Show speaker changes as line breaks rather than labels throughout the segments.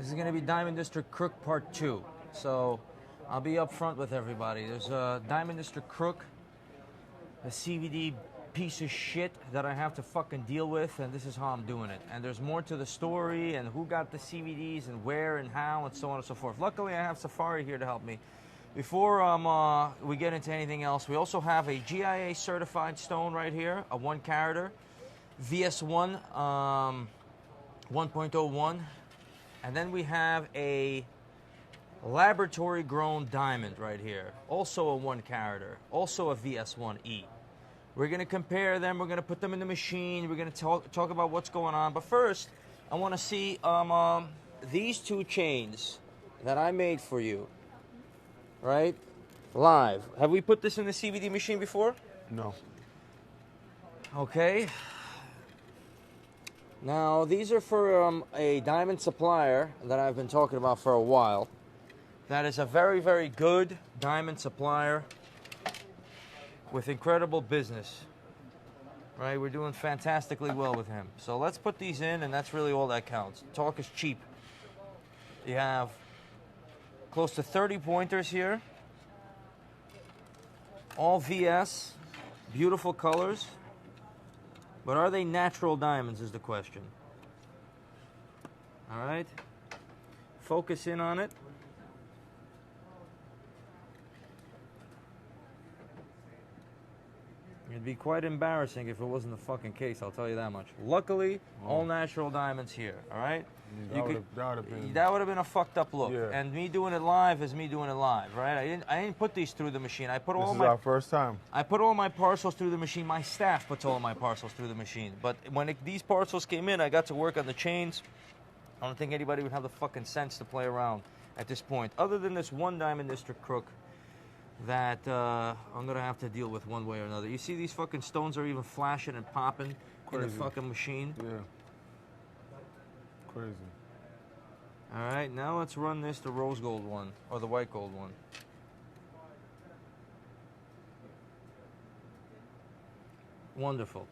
This is going to be Diamond District Crook Part 2. So I'll be up front with everybody. There's a Diamond District Crook, a CVD piece of shit that I have to fucking deal with, and this is how I'm doing it. And there's more to the story, and who got the CVDs, and where, and how, and so on and so forth. Luckily, I have Safari here to help me. Before we get into anything else, we also have a GIA certified stone right here, a 1 carater, VS1 1.01, and then we have a laboratory grown diamond right here, also a 1 carater, also a VS1E. We're going to compare them, we're going to put them in the machine, we're going to talk about what's going on. But first, I want to see these 2 chains that I made for you, right, live. Have we put this in the CVD machine before?
No.
Okay. Now, these are for a diamond supplier that I've been talking about for a while. That is a very, very good diamond supplier with incredible business. Right? We're doing fantastically well with him. So let's put these in, and that's really all that counts. Talk is cheap. You have close to 30 pointers here. All VS. Beautiful colors. But are they natural diamonds is the question. All right. Focus in on it. It'd be quite embarrassing if it wasn't the fucking case, I'll tell you that much. Luckily, all natural diamonds here, all right?
That
would have been a fucked up look. Yeah. And me doing it live is me doing it live, right? I didn't put these through the machine. I put all
This is our first time.
I put all my parcels through the machine. My staff puts all my parcels through the machine. But when these parcels came in, I got to work on the chains. I don't think anybody would have the fucking sense to play around at this point, other than this 1 Diamond District Crook that I'm going to have to deal with one way or another. You see these fucking stones are even flashing and popping in the fucking machine?
Yeah. Crazy.
All right, now let's run this, the rose gold one, or the white gold one. Wonderful.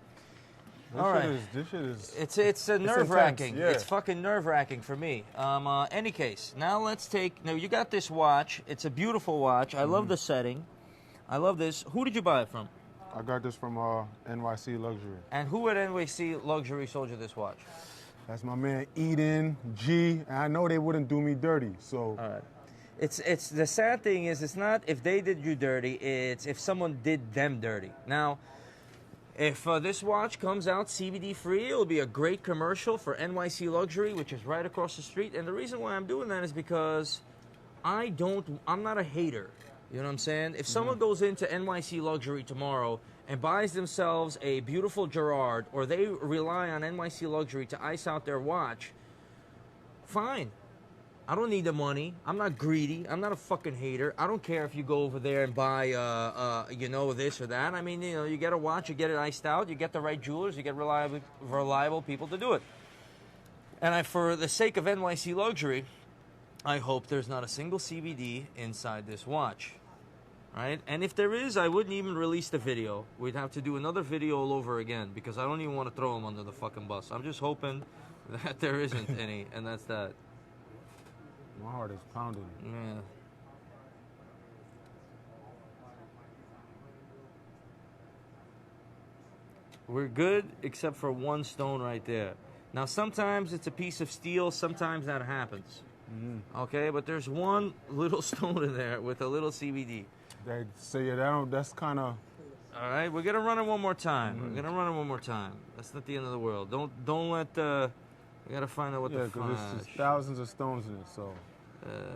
This shit is...
It's nerve-wracking.
Yeah.
It's fucking nerve-wracking for me. Any case, now let's take... Now, you got this watch. It's a beautiful watch. I love the setting. I love this. Who did you buy it from?
I got this from NYC Luxury.
And who at NYC Luxury sold you this watch?
That's my man Eden G. And I know they wouldn't do me dirty, so...
All right. It's the sad thing is, it's not if they did you dirty, it's if someone did them dirty. Now... If this watch comes out CBD free, it'll be a great commercial for NYC Luxury, which is right across the street. And the reason why I'm doing that is because I'm not a hater. You know what I'm saying? If someone goes into NYC Luxury tomorrow and buys themselves a beautiful Gerard, or they rely on NYC Luxury to ice out their watch, fine. I don't need the money. I'm not greedy. I'm not a fucking hater. I don't care if you go over there and buy, this or that. I mean, you get a watch, you get it iced out, you get the right jewelers, you get reliable people to do it. And for the sake of NYC Luxury, I hope there's not a single CVD inside this watch. Right? And if there is, I wouldn't even release the video. We'd have to do another video all over again because I don't even want to throw them under the fucking bus. I'm just hoping that there isn't any, and that's that.
My heart is pounding.
Yeah. We're good except for 1 stone right there. Now, sometimes it's a piece of steel. Sometimes that happens. Okay, but there's 1 little stone in there with a little CVD.
They say that's kind of...
All right, we're going to run it one more time. We're going to run it one more time. That's not the end of the world. Don't let the... We got to find out what the fuck...
Yeah, because there's thousands of stones in it, so...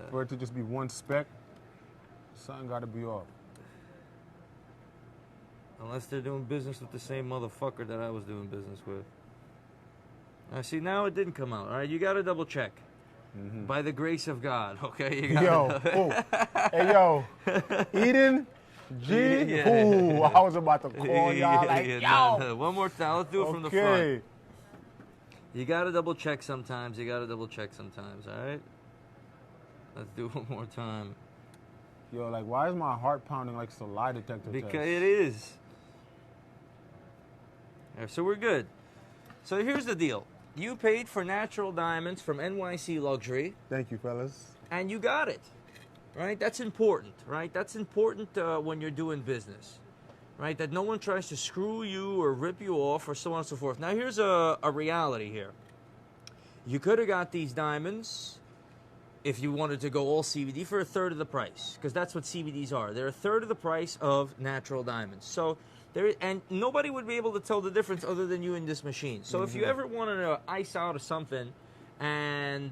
for it to just be 1 speck, something got to be off.
Unless they're doing business with the same motherfucker that I was doing business with. See, now it didn't come out. All right, you got to double check. By the grace of God, okay? You gotta
Hey, yo, Eden G.
Yeah.
Ooh, I was about to call y'all like, yo.
No. One more time. Let's do it from the front. You got to double check sometimes. All right? Let's do it one more time.
Yo, like, why is my heart pounding like it's a lie detector
because
test?
It is. So we're good. So here's the deal. You paid for natural diamonds from NYC Luxury,
Thank you, fellas.
and you got it. Right? That's important, right? That's important when you're doing business, right? That no one tries to screw you or rip you off or so on and so forth. Now, here's a reality here. You could have got these diamonds if you wanted to go all CVD for a third of the price, because that's what CVDs are. They're a third of the price of natural diamonds. So and nobody would be able to tell the difference other than you in this machine. So if you ever wanted to ice out or something and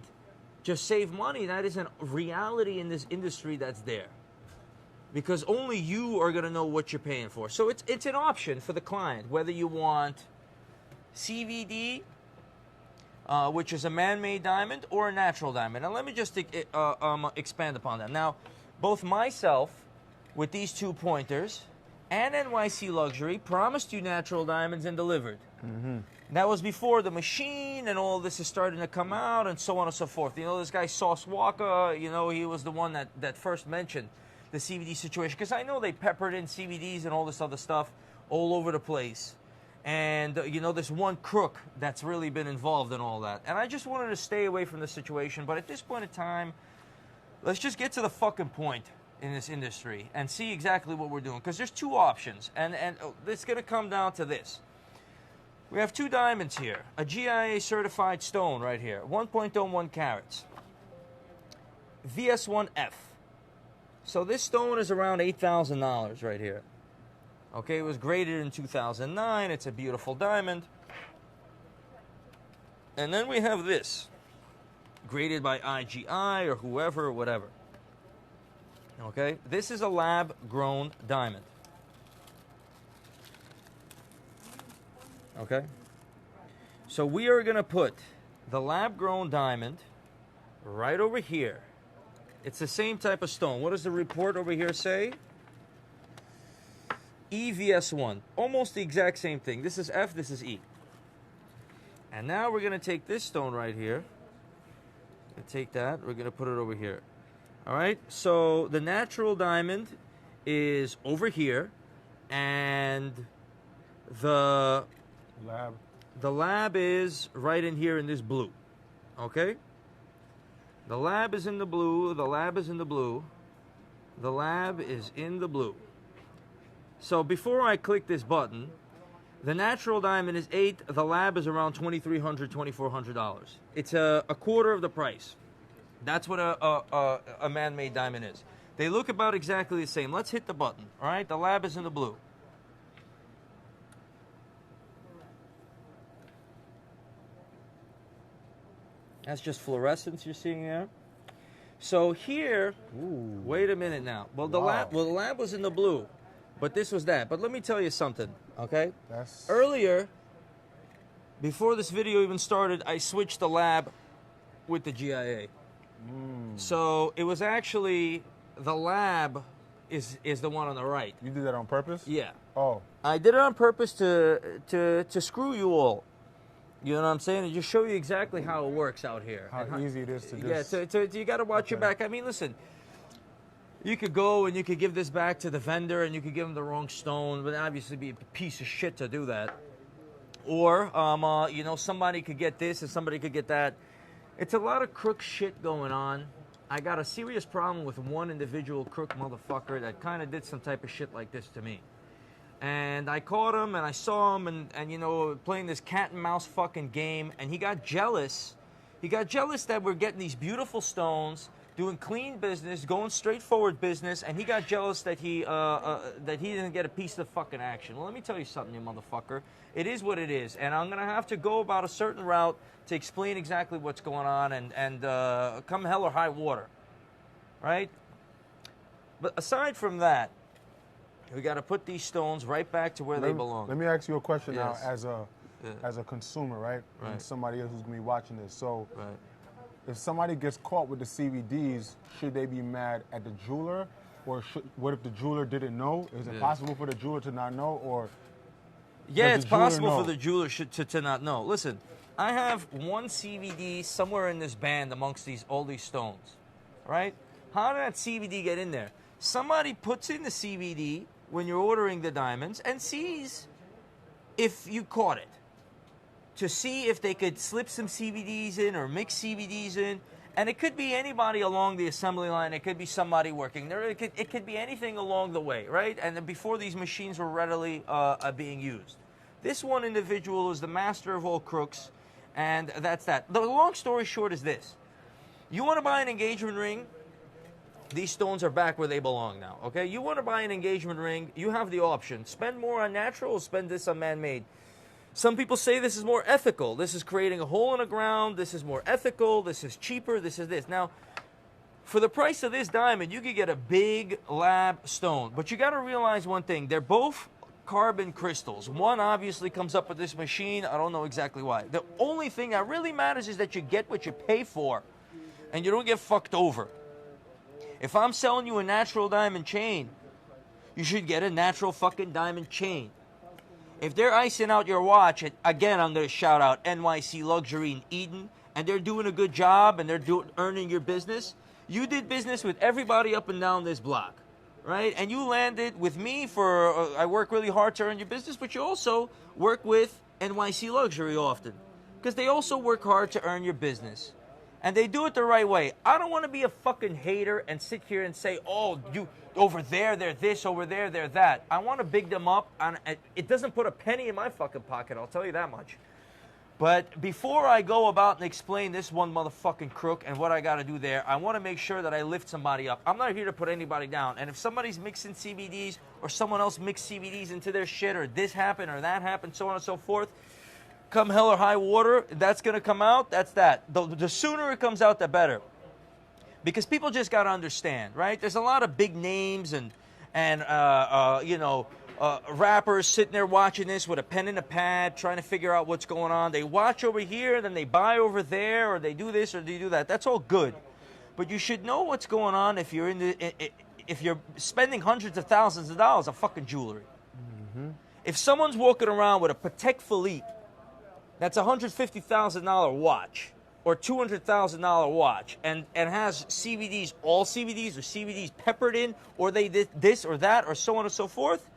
just save money, that is a reality in this industry that's there. Because only you are going to know what you're paying for. So it's an option for the client, whether you want CVD, which is a man-made diamond, or a natural diamond. Now, let me just expand upon that. Now, both myself, with these 2 pointers, and NYC Luxury promised you natural diamonds and delivered. That was before the machine and all this is starting to come out and so on and so forth. You know, this guy Sauce Walker, you know, he was the one that first mentioned the CVD situation, because I know they peppered in CVDs and all this other stuff all over the place. And, you know, there's one crook that's really been involved in all that. And I just wanted to stay away from the situation. But at this point in time, let's just get to the fucking point in this industry and see exactly what we're doing. Because there's 2 options. And it's going to come down to this. We have 2 diamonds here. A GIA certified stone right here. 1.01 carats. VS1F. So this stone is around $8,000 right here. Okay, it was graded in 2009. It's a beautiful diamond. And then we have this. Graded by IGI or whoever or whatever. Okay, this is a lab-grown diamond. Okay? So we are going to put the lab-grown diamond right over here. It's the same type of stone. What does the report over here say? EVS1. Almost the exact same thing. This is F, this is E. And now we're going to take this stone right here. And take that. We're going to put it over here. All right? So the natural diamond is over here. And the lab is right in here in this blue. Okay? The lab is in the blue. The lab is in the blue. The lab is in the blue. So before I click this button, the natural diamond is $8. The lab is around $2,300, $2,400. It's a quarter of the price. That's what a man-made diamond is. They look about exactly the same. Let's hit the button. All right, the lab is in the blue. That's just fluorescence you're seeing there. So here, wait a minute now. Well, the lab was in the blue, but this was that. But let me tell you something, okay? Earlier, before this video even started, I switched the lab with the GIA. So it was actually the lab is the one on the right.
You did that on purpose?
Yeah.
Oh.
I did it on purpose to screw you all. You know what I'm saying? And just show you exactly how it works out here.
How easy it is to just...
Yeah, you got to watch your back. I mean, listen, you could go and you could give this back to the vendor and you could give them the wrong stone, but obviously be a piece of shit to do that. Or, you know, somebody could get this and somebody could get that. It's a lot of crook shit going on. I got a serious problem with one individual crook motherfucker that kind of did some type of shit like this to me. And I caught him, and I saw him, and you know, playing this cat and mouse fucking game, and he got jealous. He got jealous that we're getting these beautiful stones, doing clean business, going straightforward business, and he got jealous that he didn't get a piece of fucking action. Well, let me tell you something, you motherfucker. It is what it is, and I'm gonna have to go about a certain route to explain exactly what's going on, and come hell or high water, right? But aside from that, we got to put these stones right back to where they belong.
Let me ask you a question now, as a consumer, right? And somebody else who's gonna be watching this. So, if somebody gets caught with the CVDs, should they be mad at the jeweler, or what if the jeweler didn't know? Is it possible for the jeweler to not know, or?
Yeah, it's possible for the jeweler to not know. Listen, I have one CVD somewhere in this band amongst all these stones, right? How did that CVD get in there? Somebody puts in the CVD when you're ordering the diamonds and sees if you caught it. to see if they could slip some CVDs in or mix CVDs in. And it could be anybody along the assembly line. It could be somebody working there. It could be anything along the way, right? And then before these machines were readily being used. This one individual is the master of all crooks, and that's that. The long story short is this. You want to buy an engagement ring, these stones are back where they belong now, okay? You want to buy an engagement ring, you have the option. Spend more on natural or spend this on man-made. Some people say this is more ethical. This is creating a hole in the ground. This is more ethical. This is cheaper. This is this. Now, for the price of this diamond, you could get a big lab stone. But you got to realize one thing. They're both carbon crystals. One obviously comes up with this machine. I don't know exactly why. The only thing that really matters is that you get what you pay for. And you don't get fucked over. If I'm selling you a natural diamond chain, you should get a natural fucking diamond chain. If they're icing out your watch, and again, I'm going to shout out NYC Luxury in Eden, and they're doing a good job, and they're earning your business. You did business with everybody up and down this block, right? And you landed with me for, I work really hard to earn your business, but you also work with NYC Luxury often, because they also work hard to earn your business. And they do it the right way. I don't want to be a fucking hater and sit here and say, oh, you over there, they're this, over there, they're that. I want to big them up. And it doesn't put a penny in my fucking pocket, I'll tell you that much. But before I go about and explain this one motherfucking crook and what I got to do there, I want to make sure that I lift somebody up. I'm not here to put anybody down. And if somebody's mixing CBDs or someone else mixed CBDs into their shit or this happened or that happened, so on and so forth, come hell or high water, that's going to come out, that's that. The sooner it comes out, the better. Because people just got to understand, right? There's a lot of big names and rappers sitting there watching this with a pen and a pad, trying to figure out what's going on. They watch over here, then they buy over there, or they do this or they do that. That's all good. But you should know what's going on if you're spending hundreds of thousands of dollars on fucking jewelry. Mm-hmm. If someone's walking around with a Patek Philippe, that's a $150,000 watch or $200,000 watch and has CVDs, all CVDs or CVDs peppered in, or they did this or that or so on and so forth,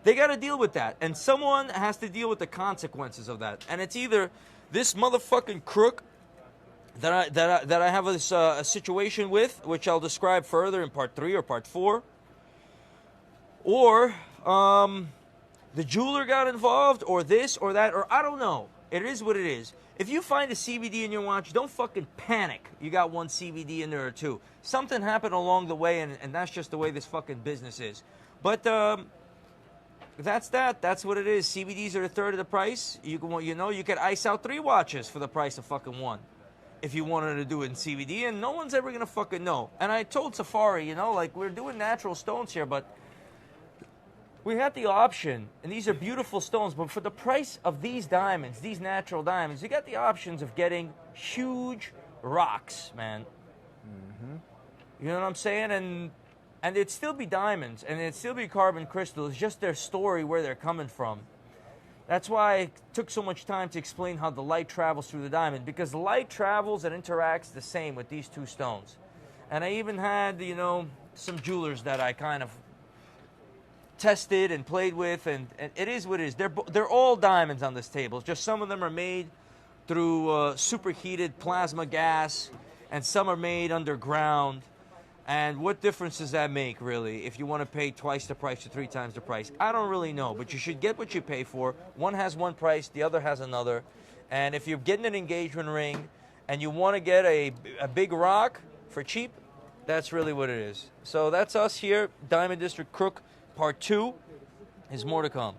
they got to deal with that. And someone has to deal with the consequences of that. And it's either this motherfucking crook that I have this a situation with, which I'll describe further in part 3 or part 4, or the jeweler got involved, or this or that, or I don't know. It is what it is. If you find a CVD in your watch, don't fucking panic. You got one CVD in there or two. Something happened along the way, and that's just the way this fucking business is. But that's that. That's what it is. CVDs are a third of the price. You could ice out 3 watches for the price of fucking one if you wanted to do it in CVD, and no one's ever going to fucking know. And I told Safari, we're doing natural stones here, but we had the option, and these are beautiful stones, but for the price of these diamonds, these natural diamonds, you got the options of getting huge rocks, man. Mm-hmm. You know what I'm saying? And it'd still be diamonds, and it'd still be carbon crystal. It's just their story, where they're coming from. That's why it took so much time to explain how the light travels through the diamond, because the light travels and interacts the same with these 2 stones. And I even had, some jewelers that I kind of tested and played with, and it is what it is. They're all diamonds on this table. Just some of them are made through superheated plasma gas, and some are made underground. And what difference does that make, really, if you want to pay twice the price or 3 times the price? I don't really know, but you should get what you pay for. One has one price, the other has another. And if you're getting an engagement ring and you want to get a big rock for cheap, that's really what it is. So that's us here, Diamond District Crook. Part 2 is more to come.